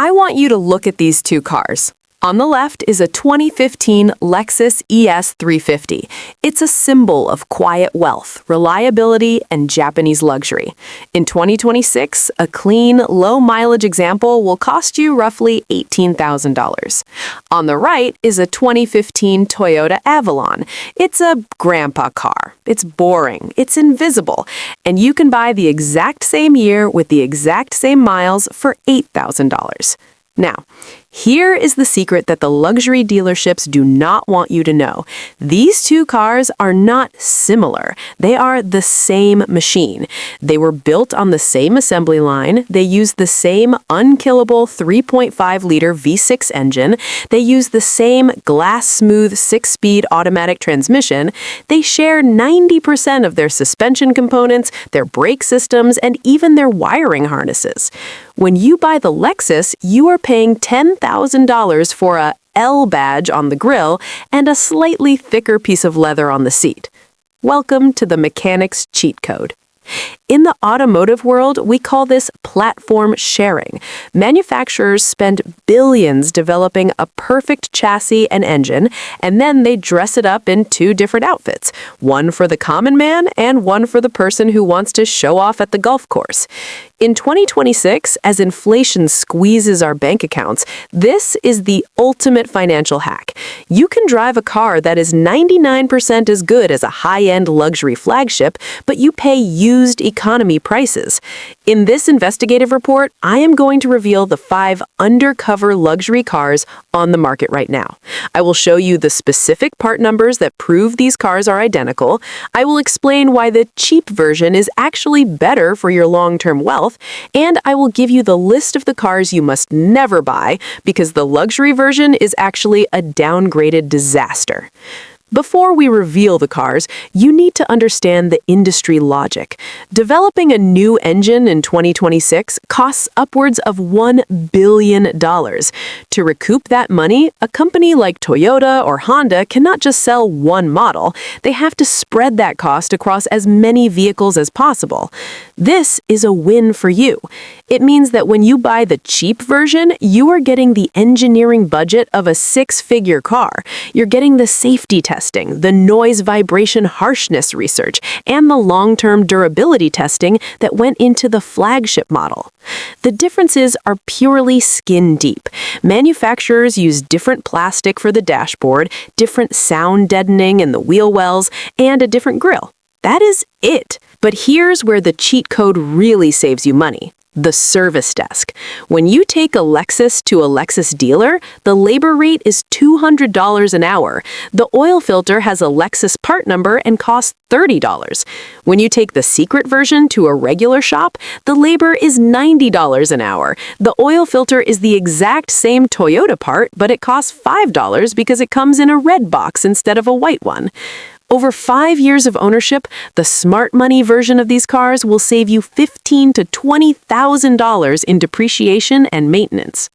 I want you to look at these two cars. On the left is a 2015 Lexus ES350. It's a symbol of quiet wealth, reliability, and Japanese luxury. In 2026, a clean, low-mileage example will cost you roughly $18,000. On the right is a 2015 Toyota Avalon. It's a grandpa car. It's boring. It's invisible. And you can buy the exact same year with the exact same miles for $8,000. Now, here is the secret that the luxury dealerships do not want you to know. These two cars are not similar. They are the same machine. They were built on the same assembly line. They use the same unkillable 3.5-liter V6 engine. They use the same glass-smooth 6-speed automatic transmission. They share 90% of their suspension components, their brake systems, and even their wiring harnesses. When you buy the Lexus, you are paying $10,000 for a L badge on the grille and a slightly thicker piece of leather on the seat. Welcome to the mechanic's cheat code. In the automotive world, we call this platform sharing. Manufacturers spend billions developing a perfect chassis and engine, and then they dress it up in two different outfits, one for the common man and one for the person who wants to show off at the golf course. In 2026, as inflation squeezes our bank accounts, this is the ultimate financial hack. You can drive a car that is 99% as good as a high-end luxury flagship, but you pay used economy prices. In this investigative report, I am going to reveal the 5 undercover luxury cars on the market right now. I will show you the specific part numbers that prove these cars are identical. I will explain why the cheap version is actually better for your long-term wealth, and I will give you the list of the cars you must never buy because the luxury version is actually a downgraded disaster. Before we reveal the cars, you need to understand the industry logic. Developing a new engine in 2026 costs upwards of $1 billion. To recoup that money, a company like Toyota or Honda cannot just sell one model. They have to spread that cost across as many vehicles as possible. This is a win for you. It means that when you buy the cheap version, you are getting the engineering budget of a 6-figure car. You're getting the safety testing, the noise vibration harshness research, and the long-term durability testing that went into the flagship model. The differences are purely skin deep. Manufacturers use different plastic for the dashboard, different sound deadening in the wheel wells, and a different grille. That is it. But here's where the cheat code really saves you money. The service desk. When you take a Lexus to a Lexus dealer, the labor rate is $200 an hour. The oil filter has a Lexus part number and costs $30. When you take the secret version to a regular shop, the labor is $90 an hour. The oil filter is the exact same Toyota part, but it costs $5 because it comes in a red box instead of a white one. Over 5 years of ownership, the smart money version of these cars will save you $15,000 to $20,000 in depreciation and maintenance.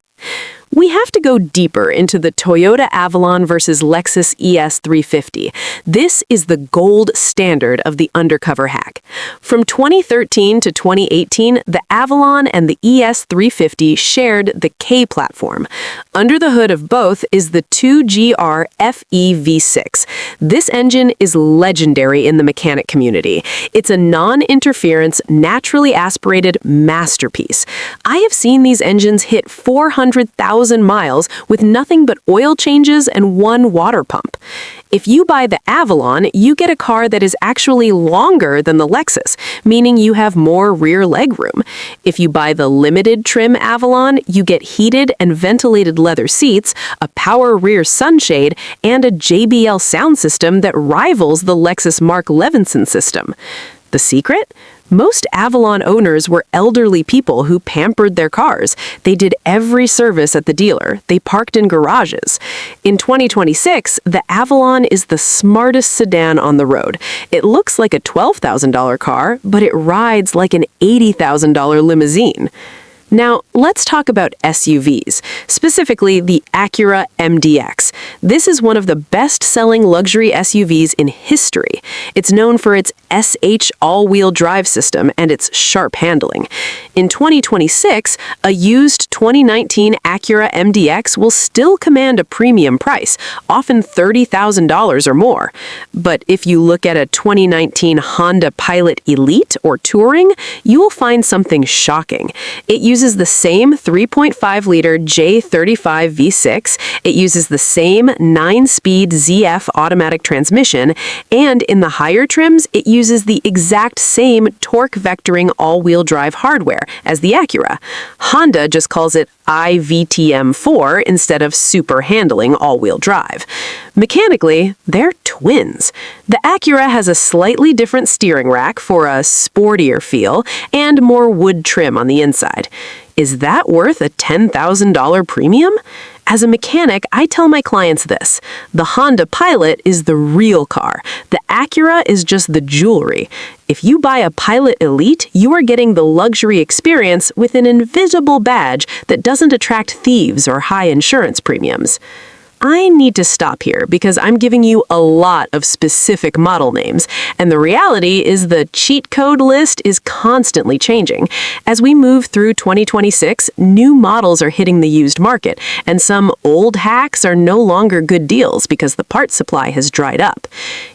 We have to go deeper into the Toyota Avalon versus Lexus ES350. This is the gold standard of the undercover hack. From 2013 to 2018, the Avalon and the ES350 shared the K platform. Under the hood of both is the 2GR FE V6. This engine is legendary in the mechanic community. It's a non-interference, naturally aspirated masterpiece. I have seen these engines hit 400,000 miles with nothing but oil changes and one water pump. If you buy the Avalon, you get a car that is actually longer than the Lexus, meaning you have more rear legroom. If you buy the limited trim Avalon, you get heated and ventilated leather seats, a power rear sunshade, and a JBL sound system that rivals the Lexus Mark Levinson system. The secret? Most Avalon owners were elderly people who pampered their cars. They did every service at the dealer. They parked in garages. In 2026, the Avalon is the smartest sedan on the road. It looks like a $12,000 car, but it rides like an $80,000 limousine. Now, let's talk about SUVs, specifically the Acura MDX. This is one of the best-selling luxury SUVs in history. It's known for its SH all-wheel drive system and its sharp handling. In 2026, a used 2019 Acura MDX will still command a premium price, often $30,000 or more. But if you look at a 2019 Honda Pilot Elite or Touring, you will find something shocking. It uses the same 3.5-liter J35 V6, it uses the same 9-speed ZF automatic transmission, and in the higher trims, it uses the exact same torque vectoring all-wheel drive hardware as the Acura. Honda just calls it iVTM4 instead of super handling all-wheel drive. Mechanically, they're twins. The Acura has a slightly different steering rack for a sportier feel and more wood trim on the inside. Is that worth a $10,000 premium? As a mechanic, I tell my clients this: the Honda Pilot is the real car. The Acura is just the jewelry. If you buy a Pilot Elite, you are getting the luxury experience with an invisible badge that doesn't attract thieves or high insurance premiums. I need to stop here because I'm giving you a lot of specific model names, and the reality is the cheat code list is constantly changing. As we move through 2026, new models are hitting the used market, and some old hacks are no longer good deals because the part supply has dried up.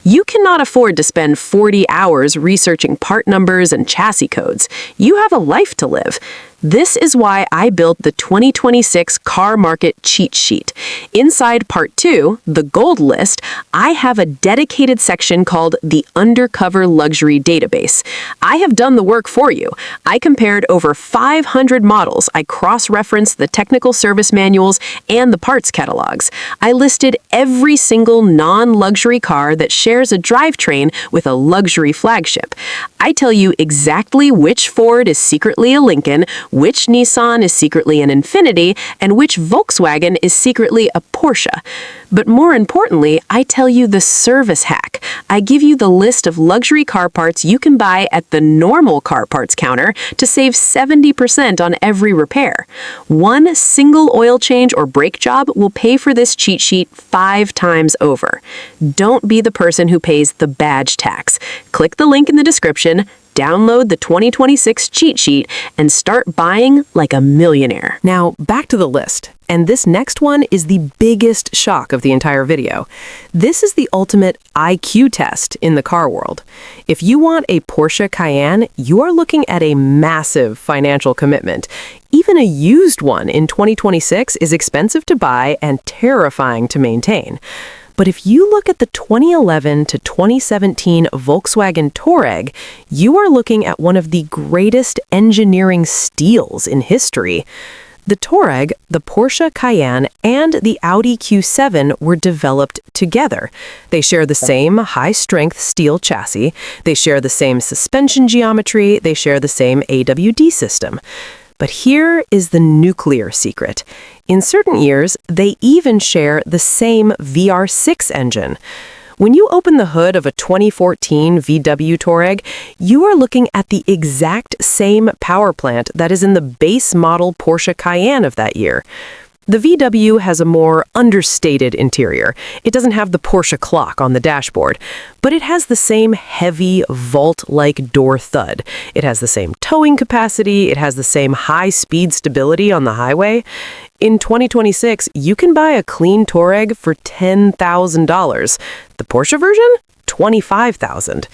You cannot afford to spend 40 hours researching part numbers and chassis codes. You have a life to live. This is why I built the 2026 Car Market Cheat Sheet. Inside Part 2, the Gold List, I have a dedicated section called the Undercover Luxury Database. I have done the work for you. I compared over 500 models. I cross-referenced the technical service manuals and the parts catalogs. I listed every single non-luxury car that shares a drivetrain with a luxury flagship. I tell you exactly which Ford is secretly a Lincoln, which Nissan is secretly an Infiniti, and which Volkswagen is secretly a Porsche. But more importantly, I tell you the service hack. I give you the list of luxury car parts you can buy at the normal car parts counter to save 70% on every repair. One single oil change or brake job will pay for this cheat sheet 5 times over. Don't be the person who pays the badge tax. Click the link in the description, download the 2026 cheat sheet, and start buying like a millionaire. Now, back to the list. And this next one is the biggest shock of the entire video. This is the ultimate IQ test in the car world. If you want a Porsche Cayenne, you are looking at a massive financial commitment. Even a used one in 2026 is expensive to buy and terrifying to maintain. But if you look at the 2011 to 2017 Volkswagen Touareg, you are looking at one of the greatest engineering steals in history. The Touareg, the Porsche Cayenne, and the Audi Q7 were developed together. They share the same high-strength steel chassis, they share the same suspension geometry, they share the same AWD system. But here is the nuclear secret. In certain years, they even share the same VR6 engine. When you open the hood of a 2014 VW Touareg, you are looking at the exact same power plant that is in the base model Porsche Cayenne of that year. The VW has a more understated interior. It doesn't have the Porsche clock on the dashboard, but it has the same heavy, vault-like door thud. It has the same towing capacity. It has the same high-speed stability on the highway. In 2026, you can buy a clean Touareg for $10,000. The Porsche version? $25,000.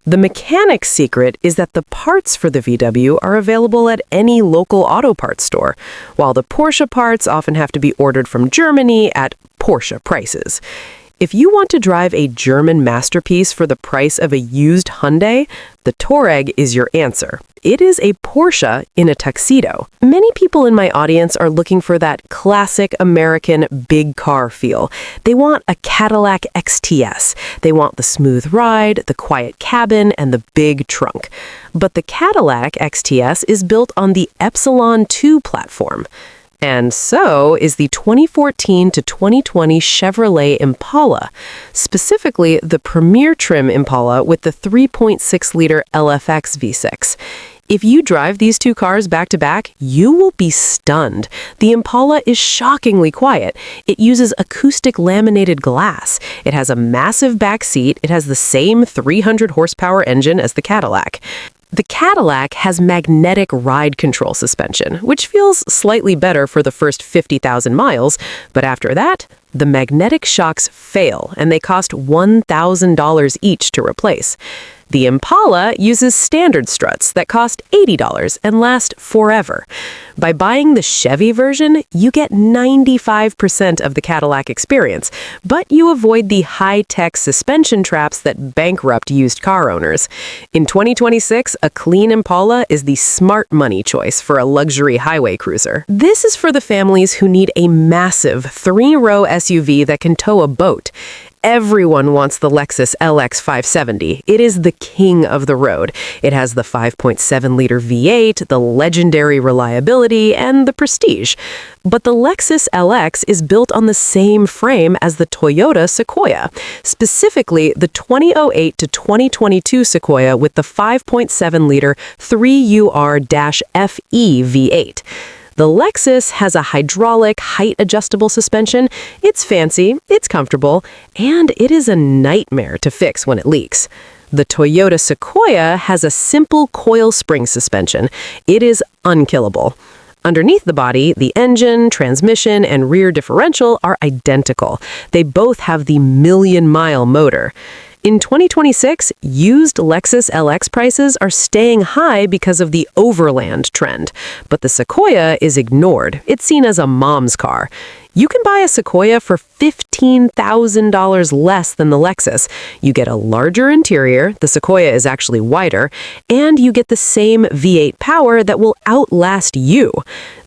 The mechanic's secret is that the parts for the VW are available at any local auto parts store, while the Porsche parts often have to be ordered from Germany at Porsche prices. If you want to drive a German masterpiece for the price of a used Hyundai, the Touareg is your answer. It is a Porsche in a tuxedo. Many people in my audience are looking for that classic American big car feel. They want a Cadillac XTS. They want the smooth ride, the quiet cabin, and the big trunk. But the Cadillac XTS is built on the Epsilon 2 platform. And so is the 2014 to 2020 Chevrolet Impala, specifically the Premier Trim Impala with the 3.6-liter LFX V6. If you drive these two cars back to back, you will be stunned. The Impala is shockingly quiet. It uses acoustic laminated glass. It has a massive back seat. It has the same 300 horsepower engine as the Cadillac. The Cadillac has magnetic ride control suspension, which feels slightly better for the first 50,000 miles, but after that, the magnetic shocks fail, and they cost $1,000 each to replace. The Impala uses standard struts that cost $80 and last forever. By buying the Chevy version, you get 95% of the Cadillac experience, but you avoid the high-tech suspension traps that bankrupt used car owners. In 2026, a clean Impala is the smart money choice for a luxury highway cruiser. This is for the families who need a massive 3-row SUV that can tow a boat. Everyone wants the Lexus LX 570. It is the king of the road. It has the 5.7-liter V8, the legendary reliability, and the prestige. But the Lexus LX is built on the same frame as the Toyota Sequoia, specifically the 2008 to 2022 Sequoia with the 5.7-liter 3UR-FE V8. The Lexus has a hydraulic, height-adjustable suspension. It's fancy, it's comfortable, and it is a nightmare to fix when it leaks. The Toyota Sequoia has a simple coil spring suspension. It is unkillable. Underneath the body, the engine, transmission, and rear differential are identical. They both have the million-mile motor. In 2026, used Lexus LX prices are staying high because of the overland trend, but the Sequoia is ignored. It's seen as a mom's car. You can buy a Sequoia for $15,000 less than the Lexus. You get a larger interior, the Sequoia is actually wider, and you get the same V8 power that will outlast you.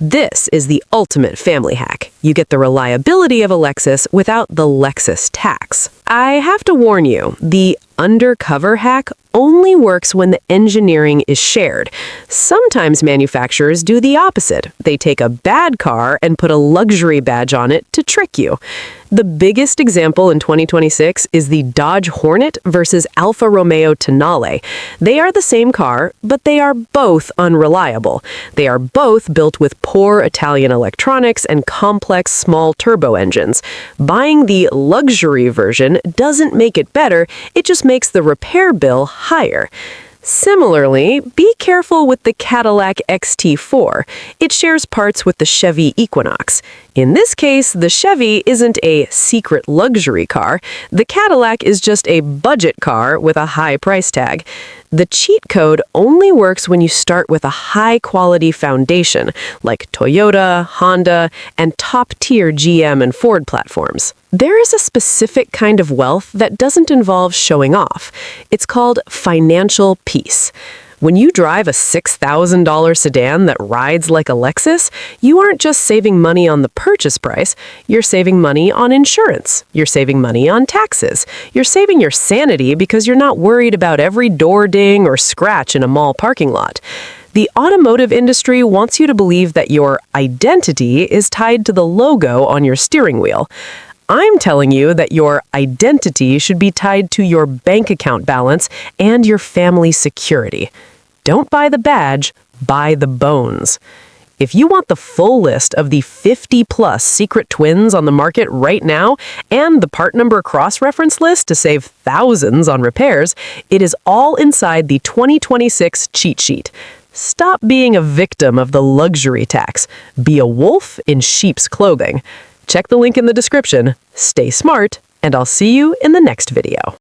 This is the ultimate family hack. You get the reliability of a Lexus without the Lexus tax. I have to warn you, the Undercover hack only works when the engineering is shared. Sometimes manufacturers do the opposite. They take a bad car and put a luxury badge on it to trick you. The biggest example in 2026 is the Dodge Hornet versus Alfa Romeo Tonale. They are the same car, but they are both unreliable. They are both built with poor Italian electronics and complex small turbo engines. Buying the luxury version doesn't make it better, it just makes the repair bill higher. Similarly, be careful with the Cadillac XT4. It shares parts with the Chevy Equinox. In this case, the Chevy isn't a secret luxury car. The Cadillac is just a budget car with a high price tag. The cheat code only works when you start with a high-quality foundation, like Toyota, Honda, and top-tier GM and Ford platforms. There is a specific kind of wealth that doesn't involve showing off. It's called financial peace. When you drive a $6,000 sedan that rides like a Lexus, you aren't just saving money on the purchase price, you're saving money on insurance, you're saving money on taxes, you're saving your sanity because you're not worried about every door ding or scratch in a mall parking lot. The automotive industry wants you to believe that your identity is tied to the logo on your steering wheel. I'm telling you that your identity should be tied to your bank account balance and your family security. Don't buy the badge, buy the bones. If you want the full list of the 50-plus secret twins on the market right now and the part number cross-reference list to save thousands on repairs, it is all inside the 2026 cheat sheet. Stop being a victim of the luxury tax. Be a wolf in sheep's clothing. Check the link in the description, stay smart, and I'll see you in the next video.